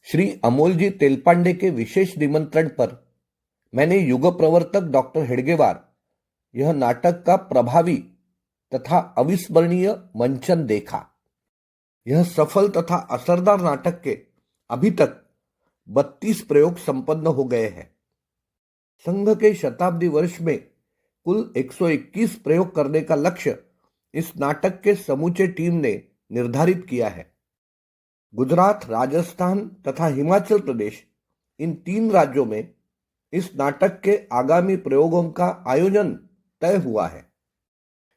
श्री अमोलजी तेलपांडे के विशेष निमंत्रण पर मैंने युग प्रवर्तक डॉक्टर हेडगेवार यह नाटक का प्रभावी तथा अविस्मरणीय मंचन देखा। यह सफल तथा असरदार नाटक के अभी तक 32 प्रयोग संपन्न हो गए हैं। संघ के शताब्दी वर्ष में कुल 121 प्रयोग करने का लक्ष्य इस नाटक के समूचे टीम ने निर्धारित किया है। गुजरात, राजस्थान तथा हिमाचल प्रदेश, इन 3 राज्यों में इस नाटक के आगामी प्रयोगों का आयोजन तय हुआ है।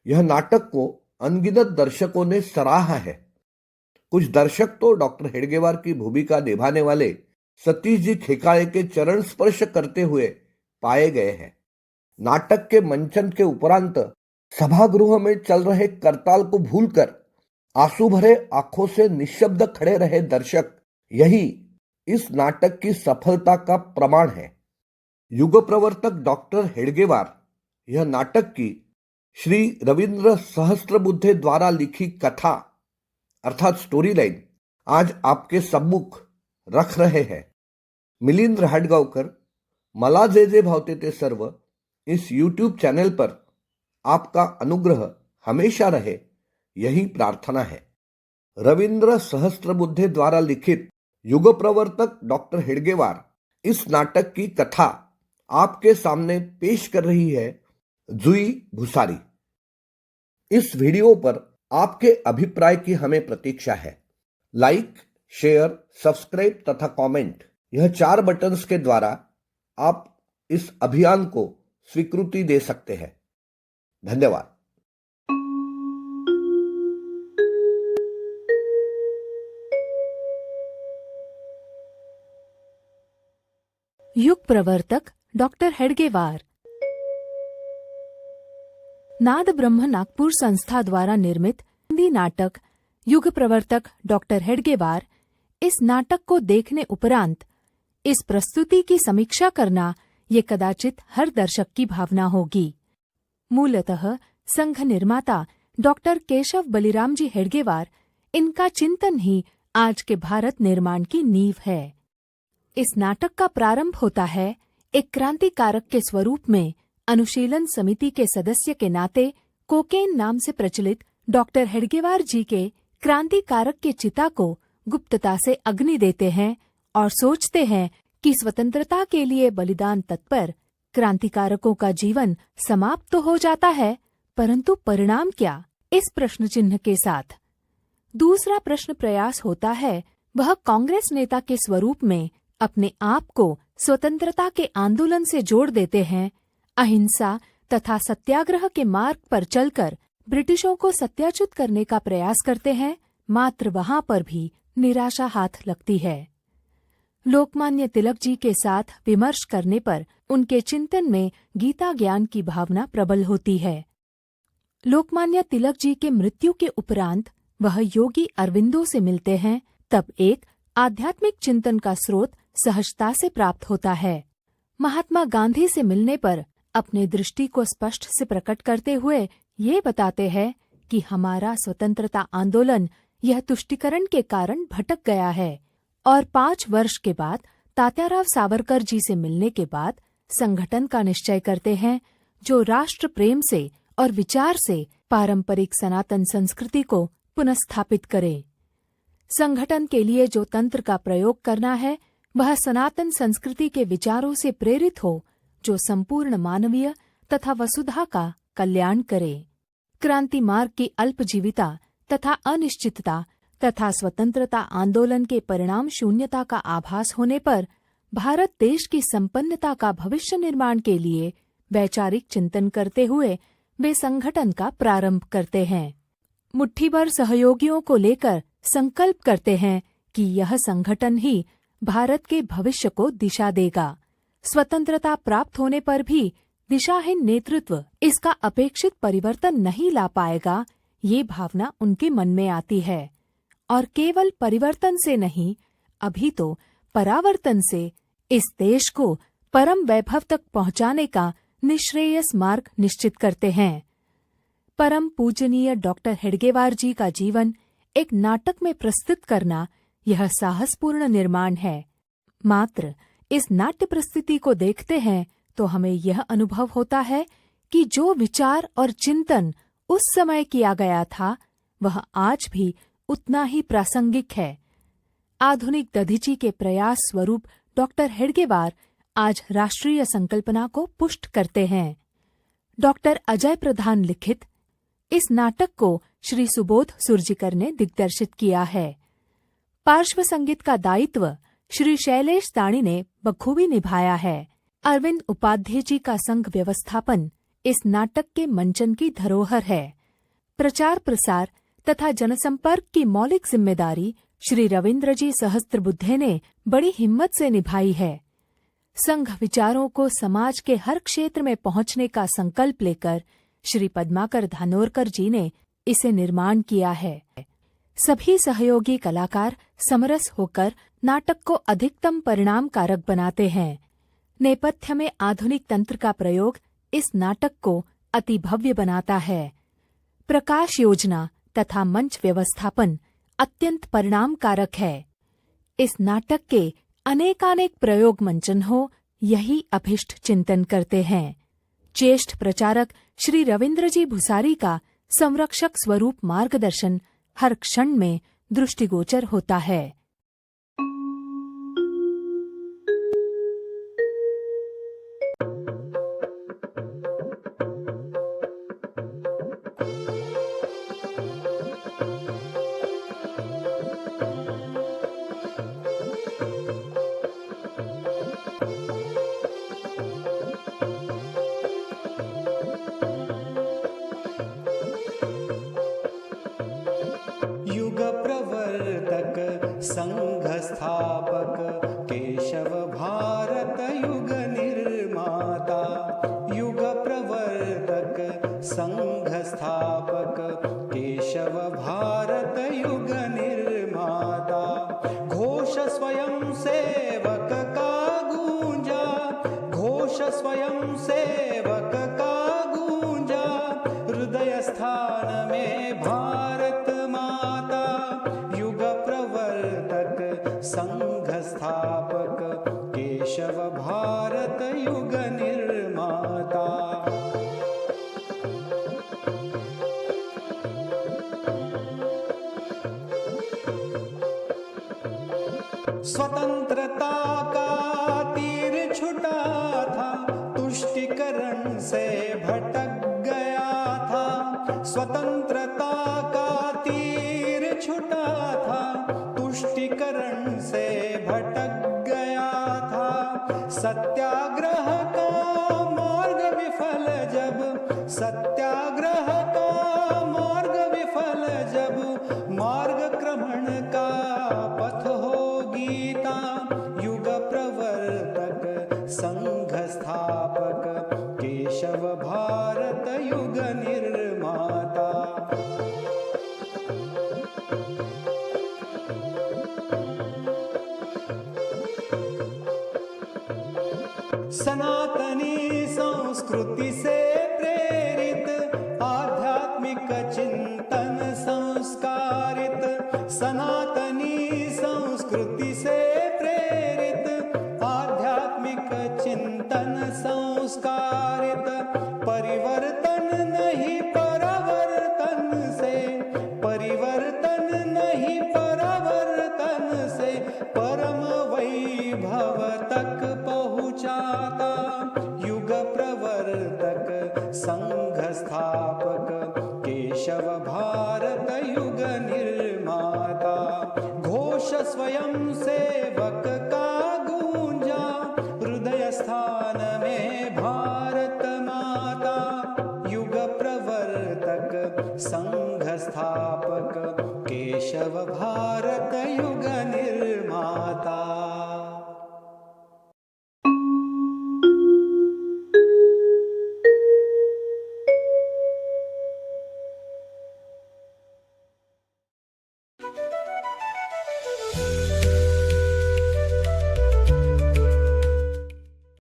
यह नाटक को अनगिनत दर्शकों ने सराहा है। कुछ दर्शक तो डॉक्टर हेडगेवार की भूमिका निभाने वाले सतीश जी खेकाड़े के चरण स्पर्श करते हुए पाए गए हैं। नाटक के मंचन के उपरांत सभागृह में चल रहे करताल को भूलकर आंसू भरे आंखों से निशब्द खड़े रहे दर्शक, यही इस नाटक की सफलता का प्रमाण है। युग प्रवर्तक डॉक्टर हेडगेवार यह नाटक की श्री रविंद्र सहस्त्रबुद्धे द्वारा लिखी कथा अर्थात स्टोरी लाइन आज आपके सम्मुख रख रहे हैं। मिलिंद हाडगावकर, मला जे जे भावते ते सर्व, इस यूट्यूब चैनल पर आपका अनुग्रह हमेशा रहे, यही प्रार्थना है। रविंद्र सहस्त्रबुद्धे द्वारा लिखित युग प्रवर्तक डॉक्टर हेडगेवार इस नाटक की कथा आपके सामने पेश कर रही है जुई भुसारी। इस वीडियो पर आपके अभिप्राय की हमें प्रतीक्षा है। लाइक, शेयर, सब्सक्राइब तथा कमेंट, यह 4 बटन्स के द्वारा आप इस अभियान को स्वीकृति दे सकते हैं। धन्यवाद। युग प्रवर्तक डॉक्टर हेडगेवार। नाद ब्रह्म नागपुर संस्था द्वारा निर्मित हिंदी नाटक युग प्रवर्तक डॉक्टर हेडगेवार, इस नाटक को देखने उपरांत इस प्रस्तुति की समीक्षा करना ये कदाचित हर दर्शक की भावना होगी। मूलतः संघ निर्माता डॉक्टर केशव बलिराम जी हेडगेवार, इनका चिंतन ही आज के भारत निर्माण की नींव है। इस नाटक का प्रारंभ होता है एक क्रांतिकारक के स्वरूप में अनुशीलन समिति के सदस्य के नाते कोकेन नाम से प्रचलित डॉक्टर हेडगेवार जी के क्रांतिकारक के चिता को गुप्तता से अग्नि देते हैं और सोचते हैं कि स्वतंत्रता के लिए बलिदान तत्पर क्रांतिकारकों का जीवन समाप्त तो हो जाता है, परंतु परिणाम क्या, इस प्रश्न चिन्ह के साथ। दूसरा प्रश्न प्रयास होता है वह कांग्रेस नेता के स्वरूप में अपने आप को स्वतंत्रता के आंदोलन से जोड़ देते हैं, अहिंसा तथा सत्याग्रह के मार्ग पर चलकर ब्रिटिशों को सत्याच्युत करने का प्रयास करते हैं, मात्र वहां पर भी निराशा हाथ लगती है। लोकमान्य तिलक जी के साथ विमर्श करने पर उनके चिंतन में गीता ज्ञान की भावना प्रबल होती है। लोकमान्य तिलक जी के मृत्यु के उपरांत वह योगी अरविंदो से मिलते हैं, तब एक आध्यात्मिक चिंतन का स्रोत सहजता से प्राप्त होता है। महात्मा गांधी से मिलने पर अपने दृष्टि को स्पष्ट से प्रकट करते हुए ये बताते हैं कि हमारा स्वतंत्रता आंदोलन यह तुष्टीकरण के कारण भटक गया है, और 5 वर्ष के बाद तात्याराव सावरकर जी से मिलने के बाद संगठन का निश्चय करते हैं जो राष्ट्र प्रेम से और विचार से पारंपरिक सनातन संस्कृति को पुनഃस्थापित करे। संगठन के लिए जो तंत्र का प्रयोग करना है वह सनातन संस्कृति के विचारों से प्रेरित हो, जो संपूर्ण मानवीय तथा वसुधा का कल्याण करे। क्रांति मार्ग की अल्पजीविता तथा अनिश्चितता तथा स्वतंत्रता आंदोलन के परिणाम शून्यता का आभास होने पर भारत देश की संपन्नता का भविष्य निर्माण के लिए वैचारिक चिंतन करते हुए वे संगठन का प्रारंभ करते हैं। मुट्ठीभर सहयोगियों को लेकर संकल्प करते हैं कि यह संगठन ही भारत के भविष्य को दिशा देगा। स्वतंत्रता प्राप्त होने पर भी दिशाहीन नेतृत्व इसका अपेक्षित परिवर्तन नहीं ला पाएगा, ये भावना उनके मन में आती है। और केवल परिवर्तन से नहीं, अभी तो परावर्तन से इस देश को परम वैभव तक पहुंचाने का निश्रेयस मार्ग निश्चित करते हैं। परम पूजनीय डॉक्टर हेडगेवार जी का जीवन एक नाटक में प्रस्तुत करना यह साहसपूर्ण निर्माण है। मात्र इस नाट्य प्रस्तुति को देखते हैं तो हमें यह अनुभव होता है कि जो विचार और चिंतन उस समय किया गया था वह आज भी उतना ही प्रासंगिक है। आधुनिक दधीची के प्रयास स्वरूप डॉक्टर हेडगेवार आज राष्ट्रीय संकल्पना को पुष्ट करते हैं। डॉक्टर अजय प्रधान लिखित इस नाटक को श्री सुबोध सुरजीकर ने दिग्दर्शित किया है। पार्श्व संगीत का दायित्व श्री शैलेश दाणी ने बखूबी निभाया है। अरविंद उपाध्याय जी का संघ व्यवस्थापन इस नाटक के मंचन की धरोहर है। प्रचार प्रसार तथा जनसंपर्क की मौलिक जिम्मेदारी श्री रविंद्र जी सहस्त्रबुद्धे ने बड़ी हिम्मत से निभाई है। संघ विचारों को समाज के हर क्षेत्र में पहुंचने का संकल्प लेकर श्री पद्माकर धानोरकर जी ने इसे निर्माण किया है। सभी सहयोगी कलाकार समरस होकर नाटक को अधिकतम परिणामकारक बनाते हैं। नेपथ्य में आधुनिक तंत्र का प्रयोग इस नाटक को अति भव्य बनाता है। प्रकाश योजना तथा मंच व्यवस्थापन अत्यंत परिणामकारक है। इस नाटक के अनेकानेक प्रयोग मंचन हो, यही अभिष्ट चिंतन करते हैं। ज्येष्ठ प्रचारक श्री रविंद्र जी भुसारी का संरक्षक स्वरूप मार्गदर्शन हर क्षण में दृष्टिगोचर होता है। युग प्रवर्तक संघ स्थापक केशव भारत युग निर्माता। युग प्रवर्तक संघ स्थापक केशव भारत युग निर्माता। घोष स्वयं सेवक का गूंजा, घोष स्वयं सेवक का गूंजा। हृदय स्थान में भारत माता। युग प्रवर्तक संघ स्थापक केशव भारत युग निर्माता। स्वतंत्रता का तीर छुटा था, तुष्टिकरण से भटक गया था। स्वतंत्रता का तीर छुटा था, तुष्टिकरण से भटक गया था। सत्याग्रह का मार्ग विफल जब, सत्याग्रह का मार्ग विफल जब, मार्ग क्रमण का पथ हो गीता। युग प्रवर्तक संघ स्थापक केशव भारत युग निर्माता। सनातनी संस्कृति से प्रेरित आध्यात्मिक चिंतन